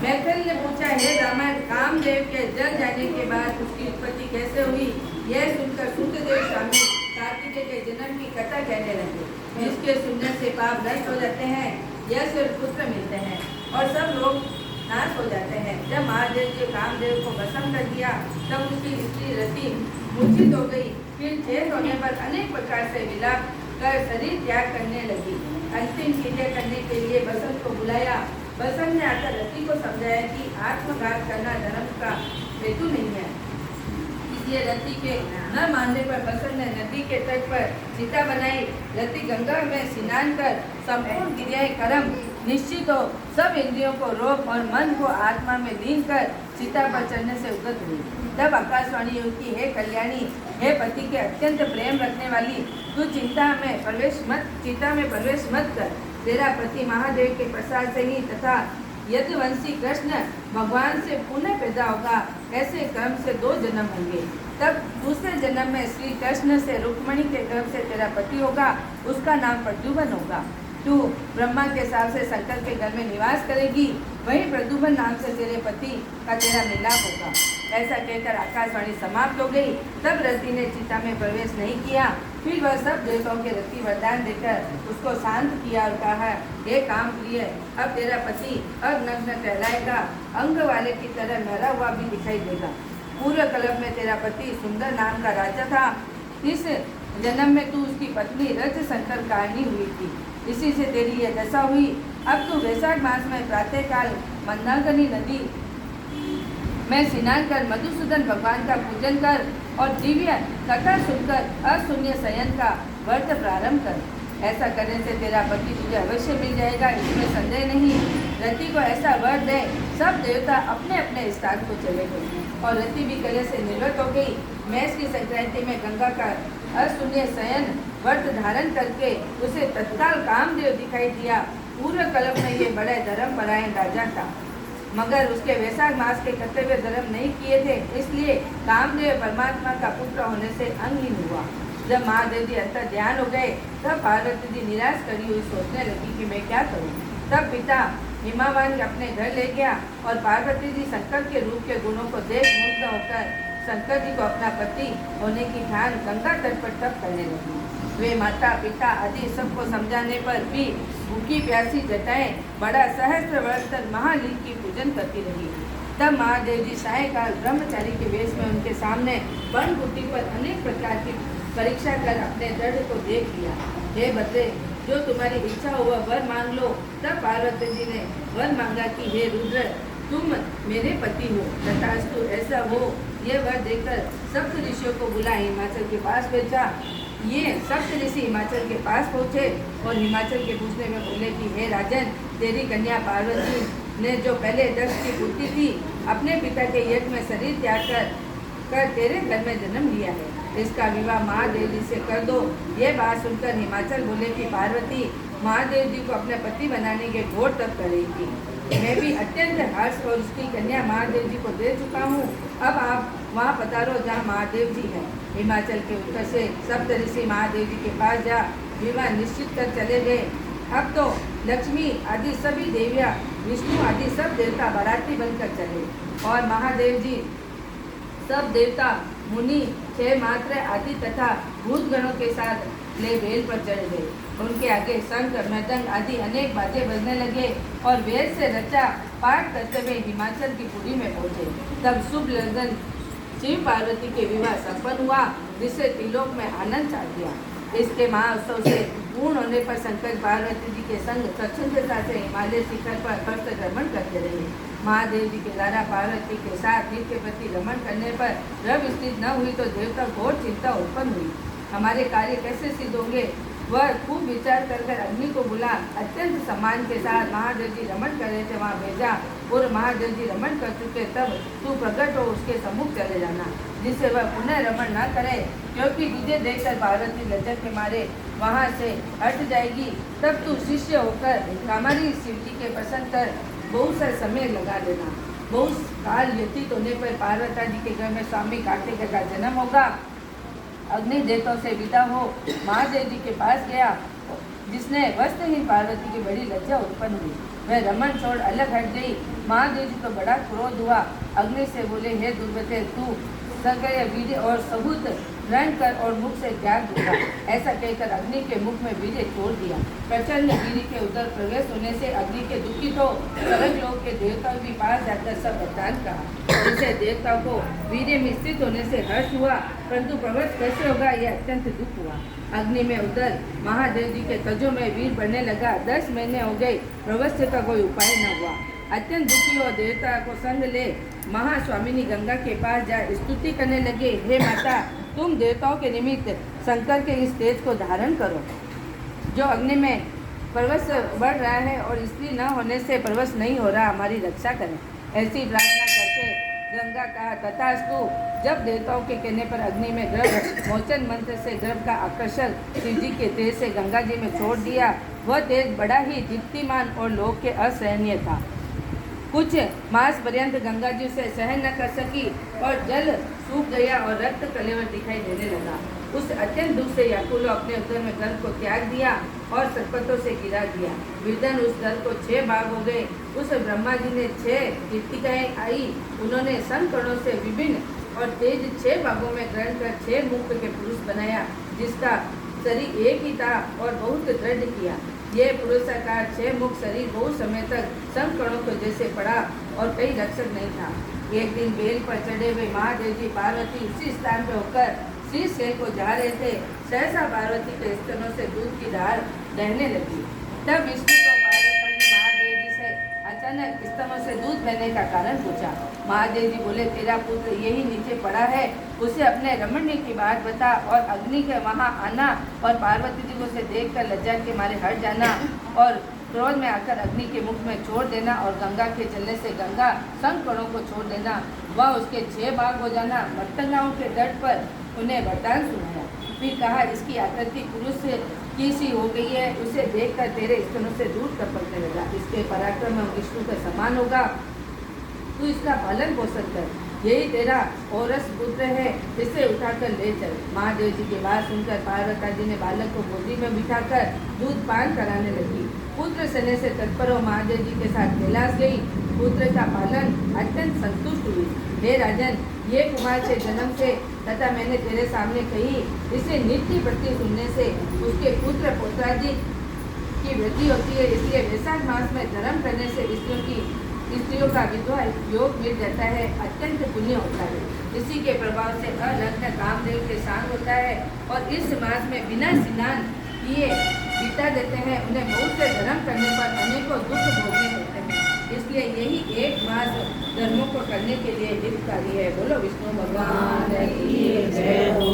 मैथिल ने पूछा, हे रामायण, कामदेव के जल जाने के बाद उसकी उत्पत्ति कैसे हुई? यह सुनकर सूतदेव स्वामी कार्तिकेय के जन्म की कथा कहने लगे, जिसके सुनने से पाप नष्ट हो जाते हैं, यश और पुत्र मिलते हैं और सब लोग नाश हो जाते हैं। जब महादेव जी कामदेव को भस्म कर दिया, तब उसकी स्त्री रति मूर्छित हो गई। फिर चेत होने पर अनेक प्रकार से विलाप कर शरीर त्याग करने लगी। अंतिम क्रिया करने के लिए बसंत को बुलाया। बसंत ने आकर रति को समझाया कि आत्मघात करना धर्म का हेतु नहीं है। इसलिए रति के न मानने पर बसंत ने नदी के तट पर चिता बनाई। रति गंगा में स्नान कर संपूर्ण क्रियाएं कर्म निश्चित हो, सब इंद्रियों को रोक और मन को आत्मा में लीन कर चिता पर चढ़ने से उगत हुई। तब आकाशवाणी हुई कि हे कल्याणी, हे पति के अत्यंत प्रेम रखने वाली, तू चिता में प्रवेश मत कर। तेरा पति महादेव के प्रसाद से ही तथा यदुवंशी कृष्ण भगवान से पुनः पैदा होगा। ऐसे क्रम से 2 जन्म होंगे। तब दूसरे जन्म में श्री कृष्ण से रुक्मणी के गर्भ से तेरा पति होगा, उसका नाम प्रद्युम्न होगा। तू ब्रह्मा के साथ से शंकर के घर में निवास करेगी, वहीं प्रद्युम्न नाम से तेरे पति का तेरा मिलाप होगा। ऐसा कहकर आकाशवाणी समाप्त हो गई। तब रति ने चिता में प्रवेश नहीं किया। फिर वह सब देवताओं के रति वरदान देकर उसको शांत किया और कहा, हे काम प्रिय, अब तेरा पति अग्नग्न कहलाएगा, अंग वाले की तरह मरा हुआ भी दिखाई देगा। पूर्व कल्प में तेरा पति सुंदर नाम का राजा था। इस जन्म में तू उसकी पत्नी रज शंकर कारिणी हुई थी। इसी से तेरी यह दशा हुई। अब तू वैशाख मास में प्रातः काल मंदाकिनी नदी में स्नान कर मधुसूदन भगवान का पूजन कर और दिव्य कथा सुनकर अशून्य शयन का व्रत प्रारंभ कर। ऐसा करने से तेरा पति तुझे अवश्य मिल जाएगा, इसमें संदेह नहीं। रति को ऐसा वर दे। सब देवता अपने अपने स्थान को चले गए और रति भी कले से निवृत्त हो गई। मैष की संक्रांति में गंगा का अशून्य शयन व्रत धारण करके उसे तत्काल कामदेव दिखाई दिया। पूर्व कल्प में ये बड़े धर्मपरायण राजा था, मगर उसके वैशाख मास के कर्तव्य धर्म नहीं किए थे, इसलिए कामदेव परमात्मा का पुत्र होने से अंगहीन हुआ। जब महादेव जी अंतर ध्यान हो गए, तब पार्वती जी निराश करी हुई सोचने लगी कि मैं क्या करूं। तब पिता हिमावान अपने घर ले गया और पार्वती जी शंकर के रूप के गुणों को देख मुग्ध होकर शंकर जी को अपना पति होने की ठान गंगा तट पर तप करने लगी। वे माता पिता आदि सबको समझाने पर भी भूखी प्यासी जटाएं बड़ा सहस्त्र वर्ष तक महालिंग की पूजन करती रही। तब महादेव जी सायंकाल ब्रह्मचारी के वेश में उनके सामने वन कुटी पर अनेक प्रकार की परीक्षा कर अपने दृढ़ को देख लिया। हे बद्रे, जो तुम्हारी इच्छा हो वह वर मांग लो। तब पार्वती जी ने वर मांगा कि हे रुद्र, तुम मेरे पति हो, तथास्तु ऐसा हो। यह वर देकर सप्त ऋषियों को बुला हिमाचल के पास भेजा। ये सप्त ऋषि हिमाचल के पास पहुँचे और हिमाचल के पूछने में बोले कि हे राजन, तेरी कन्या पार्वती ने जो पहले दक्ष की पुत्री थी, अपने पिता के यज्ञ में शरीर त्याग कर तेरे घर में जन्म लिया है। इसका विवाह महादेव जी से कर दो। ये बात सुनकर हिमाचल बोले कि पार्वती महादेव जी को अपने पति बनाने के घोर तप कर रही थी। मैं भी अत्यंत हर्ष और उसकी कन्या महादेव जी को दे चुका हूँ। अब आप वहाँ पधारो जहाँ महादेव जी हैं। हिमाचल के उत्तर से सप्त ऋषि महादेव जी के पास जा विवाह निश्चित कर चले गए। अब तो लक्ष्मी आदि सभी देवियाँ, विष्णु आदि सब देवता बाराती बनकर चले और महादेव जी सब देवता मुनि 6 मात्र आदि तथा भूत गणों के साथ ले बेल पर चढ़ गए। उनके आगे शंख मृदंग आदि अनेक बाजे बजने लगे और वेद से रचा पाठ करते हुए हिमाचल की पुरी में पहुँचे। तब शुभ लगन शिव पार्वती के विवाह संपन्न हुआ, जिससे त्रिलोक में आनंद छा गया। इसके महाउत्सव से पूर्ण होने पर शंकर पार्वती जी के संग स्वच्छंदता से हिमालय शिखर पर भक्त रमण करते रहे। महादेव जी के द्वारा पार्वती के साथ शिव के प्रति रमण करने पर रव स्थित न हुई तो देवता घोर चिंता उत्पन्न हुई। हमारे कार्य कैसे सिद्ध होंगे? वह खूब विचार कर अग्नि को बुला अत्यंत सम्मान के साथ महादेव जी रमण कर रहे थे वहाँ भेजा। और महादेव जी रमण कर चुके, तब तू प्रकट हो उसके सम्मुख चले जाना, जिससे वह पुनः रमण न करे, क्योंकि तुझे देखकर पार्वती लज्जा के मारे वहाँ से हट जाएगी। तब तू शिष्य होकर हमारी शिव जी के प्रसन्न कर बहुत सा समय लगा देना। बहुत काल व्यतीत होने पर पार्वती जी के घर में स्वामी कार्तिकेय का जन्म होगा। अग्नि देवताओं से विदा हो महादेव जी के पास गया, जिसने वस्त्रहीन पार्वती की बड़ी लज्जा उत्पन्न हुई। वह रमन छोड़ अलग हट गई। महादेव जी को बड़ा क्रोध हुआ। अग्नि से बोले, हे दुर्वते, तू सगय वीर्य और सबूत ग्रहण कर और मुख से त्याग दूंगा। ऐसा कहकर अग्नि के मुख में वीर्य छोड़ दिया। प्रचंड वीर्य के उधर प्रवेश होने से अग्नि के दुखित हो स्वर्ग लोक के देवताओं भी पास जाकर सब वृत्तांत कहा। जिससे देवताओं को वीर्य में स्थित होने से हर्ष हुआ, परंतु प्रवच कैसे होगा यह अत्यंत दुख हुआ। अग्नि में उधर महादेव जी के तजों में वीर बढ़ने लगा। 10 महीने हो गए, प्रवस्य का कोई उपाय न हुआ। अत्यंत दुखी और देवता को संग ले महास्वामिनी गंगा के पास जा स्तुति करने लगे, हे माता, तुम देवताओं के निमित्त शंकर के इस तेज को धारण करो जो अग्नि में परवश बढ़ रहा है और स्त्री न होने से परवश नहीं हो रहा, हमारी रक्षा करें। ऐसी प्रार्थना करके गंगा कहा, तथास्तु। जब देवताओं के कहने पर अग्नि में गर्भ मोचन मंत्र से गर्भ का आकर्षण शिव जी के तेज से गंगा जी में छोड़ दिया। वह तेज बड़ा ही दीप्तिमान और लोक के असहनीय था। कुछ मास पर्यंत गंगा जी उसे सहन न कर सकी और जल सूख गया और रक्त कलेवर दिखाई देने लगा। उस अत्यंत दुख से याकुलो अपने उदर में गर्भ को त्याग दिया और सरपतों से गिरा दिया। विदन उस गर्भ को 6 भाग हो गए। उस ब्रह्मा जी ने 6 कृतिकाएं आई। उन्होंने संकणों से विभिन्न और तेज 6 भागों में ग्रहण कर 6 मुख के पुरुष बनाया, जिसका शरीर एक ही था और बहुत दृढ़ किया। ये पुरुषाकार 6 मुख शरीर बहुत समय तक संकणों को जैसे पड़ा और कई रक्षक नहीं था। एक दिन बेल पर चढ़े हुए महादेव जी पार्वती उसी स्थान पर होकर श्रीशैल को जा रहे थे। सहसा पार्वती के स्तनों से दूध की धार बहने लगी। तब विष्णु को पार्वती ने महादेव जी से अचानक स्तनों से दूध बहने का कारण पूछा। महादेव जी बोले, तेरा पुत्र यही नीचे पड़ा है, उसे अपने रमणीय की बात बता और अग्नि के वहाँ आना और पार्वती जी को उसे देखकर लज्जा के मारे हट जाना और क्रोध में आकर अग्नि के मुख में छोड़ देना और गंगा के चलने से गंगा संकणों को छोड़ देना, वह उसके 6 भाग हो जाना। मर्तंगाओं के तट पर उन्हें वरदान सुनाया। फिर कहा, इसकी आकृति पुरुष की सी हो गई है, उसे देखकर तेरे स्तनों से दूर टपकने लगा। इसके पराक्रम में विष्णु के समान होगा, तू इसका पालन पोषण कर। यही तेरा औरस पुत्र है, इसे उठाकर ले चल। महादेव जी की बात सुनकर पार्वती जी ने बालक को गोदी में बिठाकर दूध पान कराने लगी। पुत्र सेने से तत्पर हो महादेव जी के साथ कैलाश गई। पुत्र का पालन अत्यंत संतुष्ट हुई। हे राजन, ये कुमार के जन्म से तथा मैंने तेरे सामने कही, इसे नित्य प्रति सुनने से उसके पुत्र पौत्रादि की वृद्धि होती है। इसलिए वैशाख मास में धर्म करने से स्त्रियों का विधवा योग मिल जाता है, अत्यंत पुण्य होता है। इसी के प्रभाव से अलग्न कामदेव के सांग होता है और इस मास में बिना स्नान किए बिता देते हैं। उन्हें बहुत से धर्म करने पर अनेकों दुख भोगने होते हैं। इसलिए यही एक मास धर्मों को करने के लिए हितकारी है। बोलो विष्णु भगवान की जय हो।